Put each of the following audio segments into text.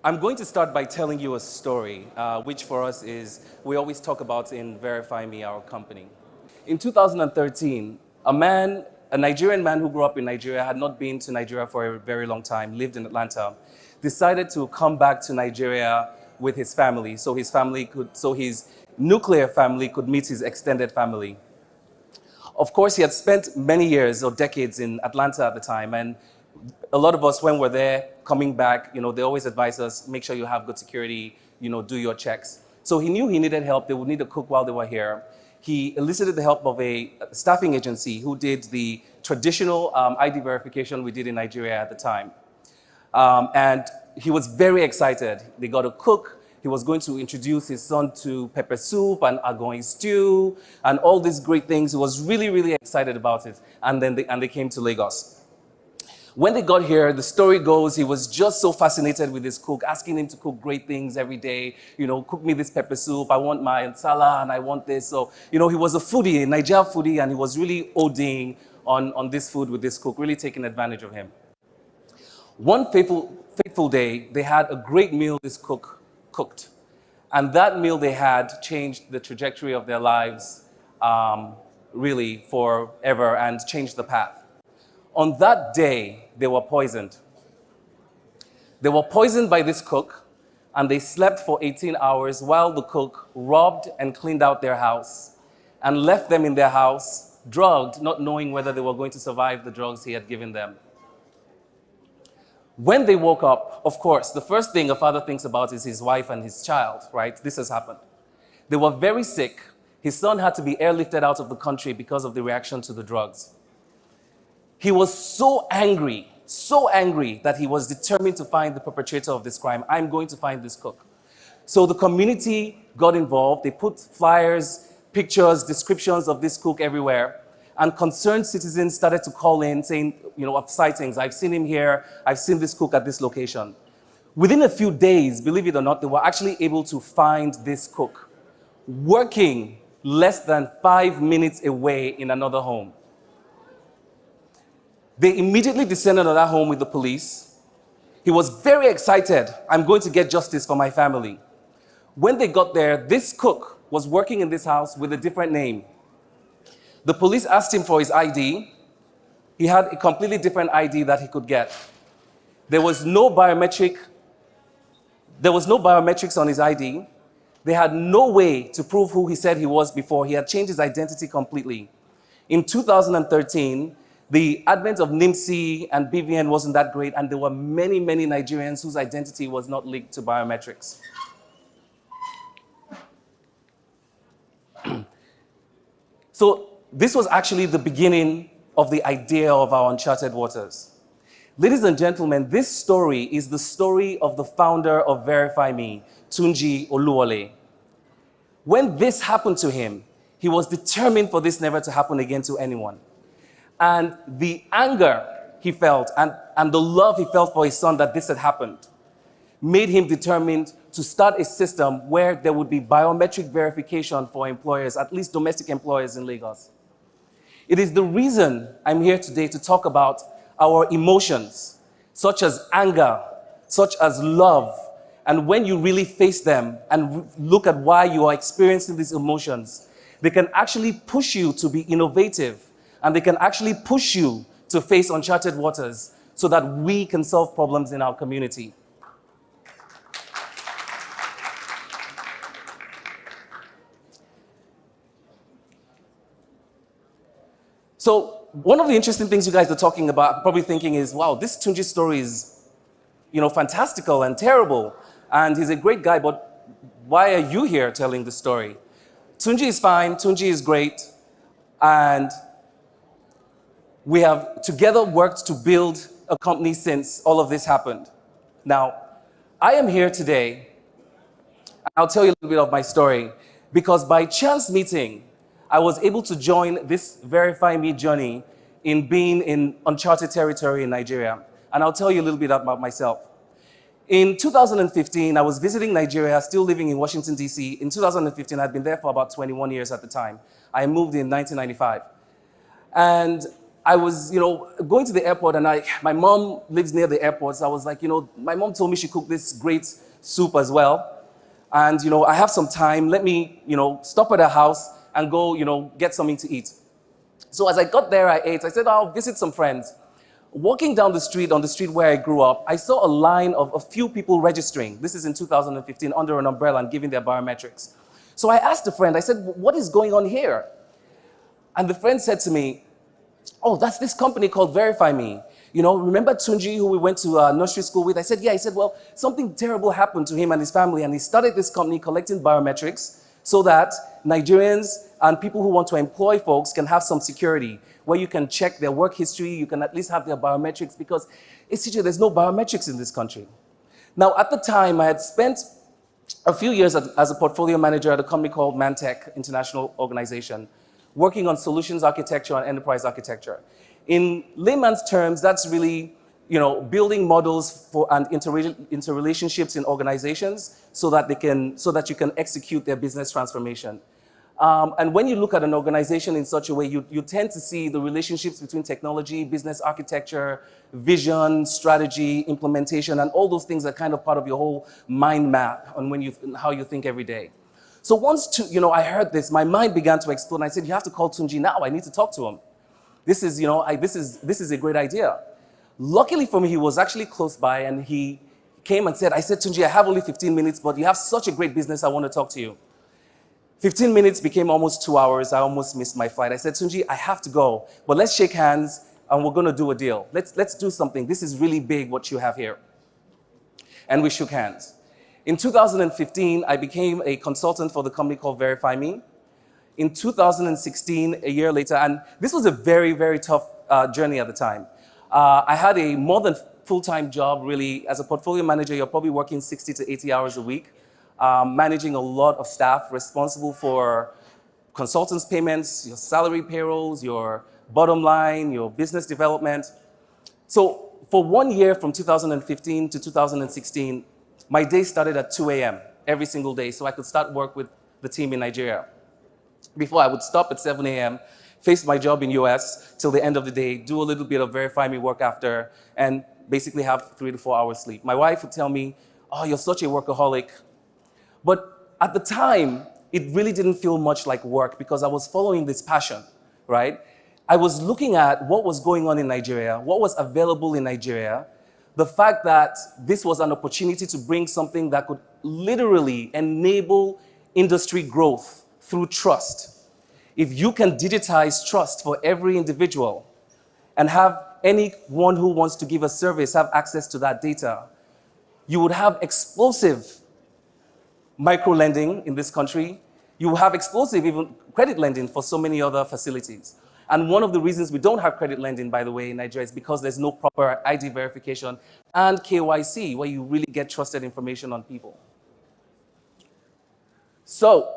I'm going to start by telling you a story, which for us is, we always talk about in Verify Me, our company. In 2013, a Nigerian man who grew up in Nigeria, had not been to Nigeria for a very long time, lived in Atlanta, decided to come back to Nigeria with his family, so his nuclear family could meet his extended family. Of course, he had spent many years or decades in Atlanta at the time, and a lot of us, when we're there, coming back, they always advise us, make sure you have good security, do your checks. So he knew he needed help. They would need a cook while they were here. He elicited the help of a staffing agency who did the traditional ID verification we did in Nigeria at the time. And he was very excited. They got a cook. He was going to introduce his son to pepper soup and agoin stew and all these great things. He was really, really excited about it. And then they came to Lagos. When they got here, the story goes, he was just so fascinated with his cook, asking him to cook great things every day. Cook me this pepper soup. I want my nsala and I want this. So, he was a foodie, a Nigerian foodie, and he was really ODing on this food with this cook, really taking advantage of him. One fateful day, they had a great meal this cook cooked. And that meal they had changed the trajectory of their lives really forever and changed the path. On that day, they were poisoned. They were poisoned by this cook, and they slept for 18 hours while the cook robbed and cleaned out their house and left them in their house, drugged, not knowing whether they were going to survive the drugs he had given them. When they woke up, of course, the first thing a father thinks about is his wife and his child, right? This has happened. They were very sick. His son had to be airlifted out of the country because of the reaction to the drugs. He was so angry that he was determined to find the perpetrator of this crime. I'm going to find this cook. So the community got involved. They put flyers, pictures, descriptions of this cook everywhere. And concerned citizens started to call in saying, of sightings. I've seen him here. I've seen this cook at this location. Within a few days, believe it or not, they were actually able to find this cook working less than 5 minutes away in another home. They immediately descended on that home with the police. He was very excited. I'm going to get justice for my family. When they got there, this cook was working in this house with a different name. The police asked him for his ID. He had a completely different ID that he could get. There was no biometrics on his ID. They had no way to prove who he said he was before. He had changed his identity completely. In 2013, the advent of NIMC and BVN wasn't that great, and there were many, many Nigerians whose identity was not linked to biometrics. So this was actually the beginning of the idea of our uncharted waters. Ladies and gentlemen, this story is the story of the founder of Verify Me, Tunji Oluwole. When this happened to him, he was determined for this never to happen again to anyone. And the anger he felt and the love he felt for his son that this had happened made him determined to start a system where there would be biometric verification for employers, at least domestic employers in Lagos. It is the reason I'm here today to talk about our emotions, such as anger, such as love, and when you really face them and look at why you are experiencing these emotions, they can actually push you to be innovative, and they can actually push you to face uncharted waters so that we can solve problems in our community. So one of the interesting things you guys are talking about, probably thinking is, wow, this Tunji story is, fantastical and terrible, and he's a great guy, but why are you here telling the story? Tunji is fine, Tunji is great, and we have together worked to build a company since all of this happened. Now, I am here today, and I'll tell you a little bit of my story, because by chance meeting, I was able to join this Verify Me journey in being in uncharted territory in Nigeria. And I'll tell you a little bit about myself. In 2015, I was visiting Nigeria, still living in Washington, D.C. In 2015, I'd been there for about 21 years at the time. I moved in 1995. And I was, going to the airport, and my mom lives near the airport, so I was like, my mom told me she cooked this great soup as well, and, I have some time, let me, stop at her house and go, get something to eat. So as I got there, I ate. I said, I'll visit some friends. Walking down the street, on the street where I grew up, I saw a line of a few people registering. This is in 2015, under an umbrella and giving their biometrics. So I asked a friend, I said, what is going on here? And the friend said to me, oh, that's this company called Verify Me. Remember Tunji, who we went to nursery school with? I said, yeah. He said, well, something terrible happened to him and his family, and he started this company collecting biometrics so that Nigerians and people who want to employ folks can have some security, where you can check their work history, you can at least have their biometrics, because Esigie, there's no biometrics in this country. Now, at the time, I had spent a few years as a portfolio manager at a company called Mantech International Organization, working on solutions architecture and enterprise architecture. In layman's terms, that's really, building models for and interrelationships in organizations so that you can execute their business transformation. And when you look at an organization in such a way, you tend to see the relationships between technology, business architecture, vision, strategy, implementation, and all those things are kind of part of your whole mind map on how you think every day. So once I heard this, my mind began to explode, and I said, you have to call Tunji now. I need to talk to him. This is a great idea. Luckily for me, he was actually close by, and he came and said, I said, Tunji, I have only 15 minutes, but you have such a great business, I want to talk to you. 15 minutes became almost 2 hours. I almost missed my flight. I said, Tunji, I have to go, but let's shake hands, and we're going to do a deal. Let's do something. This is really big, what you have here. And we shook hands. In 2015, I became a consultant for the company called Verify Me. In 2016, a year later, and this was a very, very tough journey at the time. I had a more than full-time job, really. As a portfolio manager, you're probably working 60 to 80 hours a week, managing a lot of staff, responsible for consultants' payments, your salary payrolls, your bottom line, your business development. So for 1 year, from 2015 to 2016, my day started at 2 a.m. every single day, so I could start work with the team in Nigeria. Before, I would stop at 7 a.m., face my job in US till the end of the day, do a little bit of Verify Me work after, and basically have 3 to 4 hours sleep. My wife would tell me, oh, you're such a workaholic. But at the time, it really didn't feel much like work, because I was following this passion, right? I was looking at what was going on in Nigeria, what was available in Nigeria, the fact that this was an opportunity to bring something that could literally enable industry growth through trust. If you can digitize trust for every individual and have anyone who wants to give a service have access to that data, you would have explosive micro-lending in this country. You will have explosive even credit lending for so many other facilities. And one of the reasons we don't have credit lending, by the way, in Nigeria is because there's no proper ID verification and KYC, where you really get trusted information on people. So,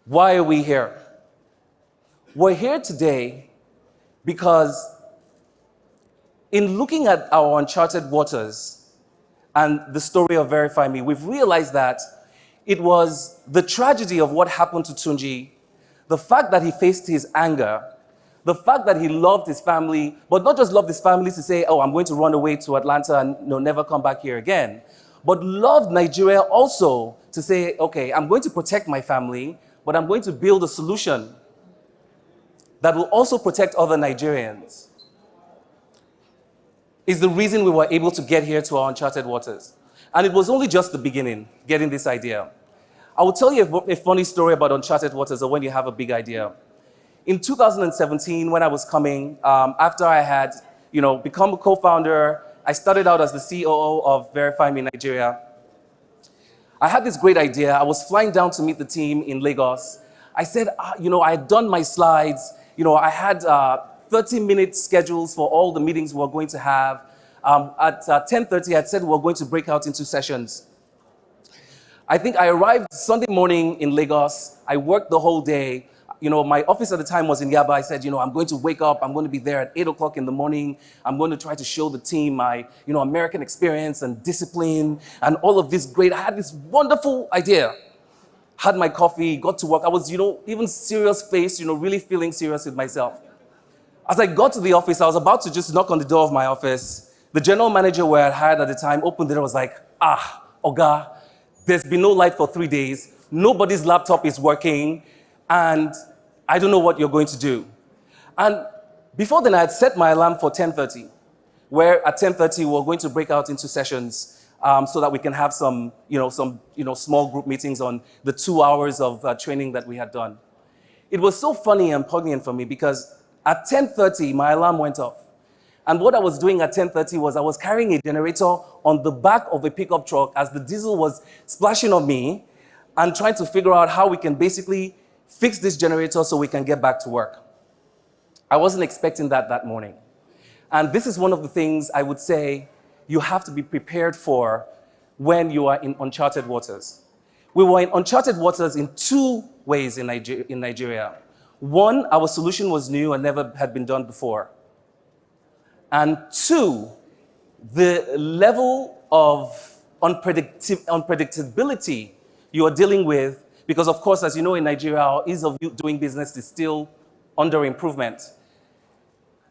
why are we here? We're here today because in looking at our uncharted waters and the story of Verify Me, we've realized that it was the tragedy of what happened to Tunji, the fact that he faced his anger, the fact that he loved his family, but not just loved his family to say, oh, I'm going to run away to Atlanta and never come back here again, but loved Nigeria also to say, okay, I'm going to protect my family, but I'm going to build a solution that will also protect other Nigerians, is the reason we were able to get here to our uncharted waters. And it was only just the beginning, getting this idea. I will tell you a funny story about uncharted waters, or when you have a big idea. In 2017, when I was coming, after I had become a co-founder, I started out as the COO of Verify Me Nigeria. I had this great idea. I was flying down to meet the team in Lagos. I said, I had done my slides. I had 30-minute schedules for all the meetings we were going to have. At 10:30, I said we were going to break out into sessions. I think I arrived Sunday morning in Lagos. I worked the whole day. My office at the time was in Yaba. I said, I'm going to wake up. I'm going to be there at 8 o'clock in the morning. I'm going to try to show the team my, American experience and discipline and all of this great. I had this wonderful idea. had my coffee, got to work. I was, even serious face, really feeling serious with myself. As I got to the office, I was about to just knock on the door of my office. The general manager where I hired at the time opened the door and was like, Oga, there's been no light for 3 days. Nobody's laptop is working, and I don't know what you're going to do. And before then, I had set my alarm for 10:30, where at 10:30, we're going to break out into sessions so that we can have some small group meetings on the 2 hours of training that we had done. It was so funny and poignant for me because at 10:30, my alarm went off. And what I was doing at 10:30 was I was carrying a generator on the back of a pickup truck as the diesel was splashing on me and trying to figure out how we can basically fix this generator so we can get back to work. I wasn't expecting that morning. And this is one of the things I would say you have to be prepared for when you are in uncharted waters. We were in uncharted waters in two ways in Nigeria. One, our solution was new and never had been done before. And two, the level of unpredictability you are dealing with, because of course, as you know, in Nigeria, our ease of doing business is still under improvement,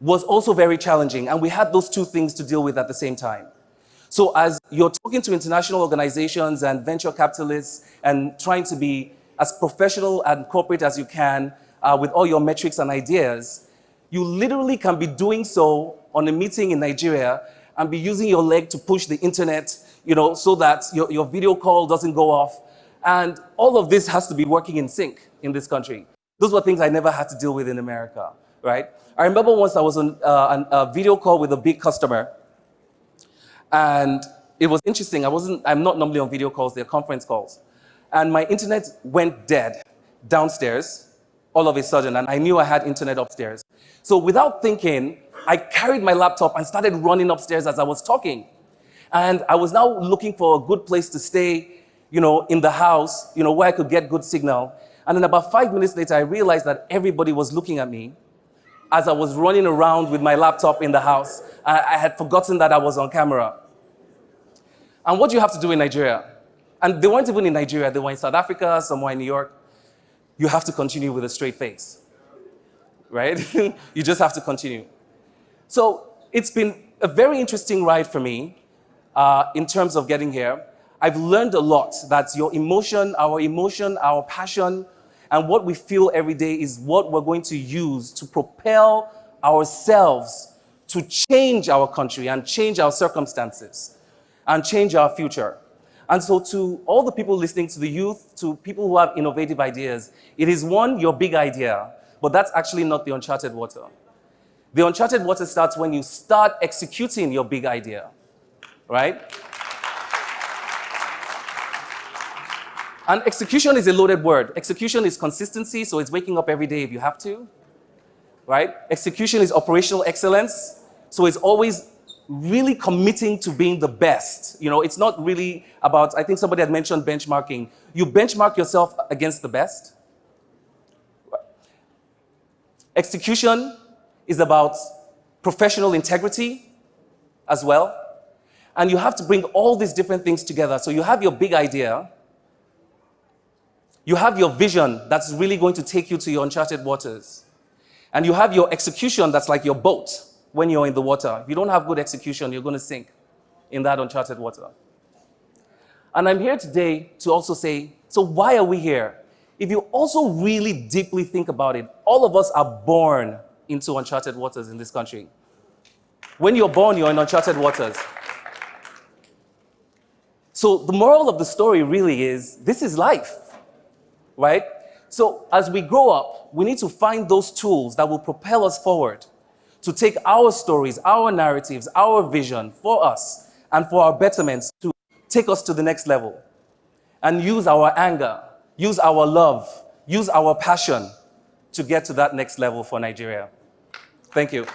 was also very challenging. And we had those two things to deal with at the same time. So as you're talking to international organizations and venture capitalists and trying to be as professional and corporate as you can with all your metrics and ideas, you literally can be doing so on a meeting in Nigeria and be using your leg to push the internet, so that your video call doesn't go off. And all of this has to be working in sync in this country. Those were things I never had to deal with in America, right? I remember once I was on a video call with a big customer, and it was interesting. I'm not normally on video calls, they're conference calls. And my internet went dead downstairs all of a sudden, and I knew I had internet upstairs. So without thinking, I carried my laptop and started running upstairs as I was talking. And I was now looking for a good place to stay, in the house, where I could get good signal. And then about 5 minutes later, I realized that everybody was looking at me as I was running around with my laptop in the house. I had forgotten that I was on camera. And what do you have to do in Nigeria? And they weren't even in Nigeria, they were in South Africa, somewhere in New York. You have to continue with a straight face, right? You just have to continue. So it's been a very interesting ride for me in terms of getting here. I've learned a lot that our emotion, our passion, and what we feel every day is what we're going to use to propel ourselves to change our country and change our circumstances and change our future. And so to all the people listening, to the youth, to people who have innovative ideas, it is one, your big idea, but that's actually not the uncharted water. The uncharted water starts when you start executing your big idea, right? And execution is a loaded word. Execution is consistency, so it's waking up every day if you have to, right? Execution is operational excellence, so it's always really committing to being the best. It's not really about, I think somebody had mentioned benchmarking. You benchmark yourself against the best. Execution is about professional integrity as well. And you have to bring all these different things together. So you have your big idea. You have your vision that's really going to take you to your uncharted waters. And you have your execution that's like your boat when you're in the water. If you don't have good execution, you're going to sink in that uncharted water. And I'm here today to also say, so why are we here? If you also really deeply think about it, all of us are born into uncharted waters in this country. When you're born, you're in uncharted waters. So the moral of the story really is, this is life, right? So as we grow up, we need to find those tools that will propel us forward, to take our stories, our narratives, our vision for us and for our betterments to take us to the next level. And use our anger, use our love, use our passion to get to that next level for Nigeria. Thank you.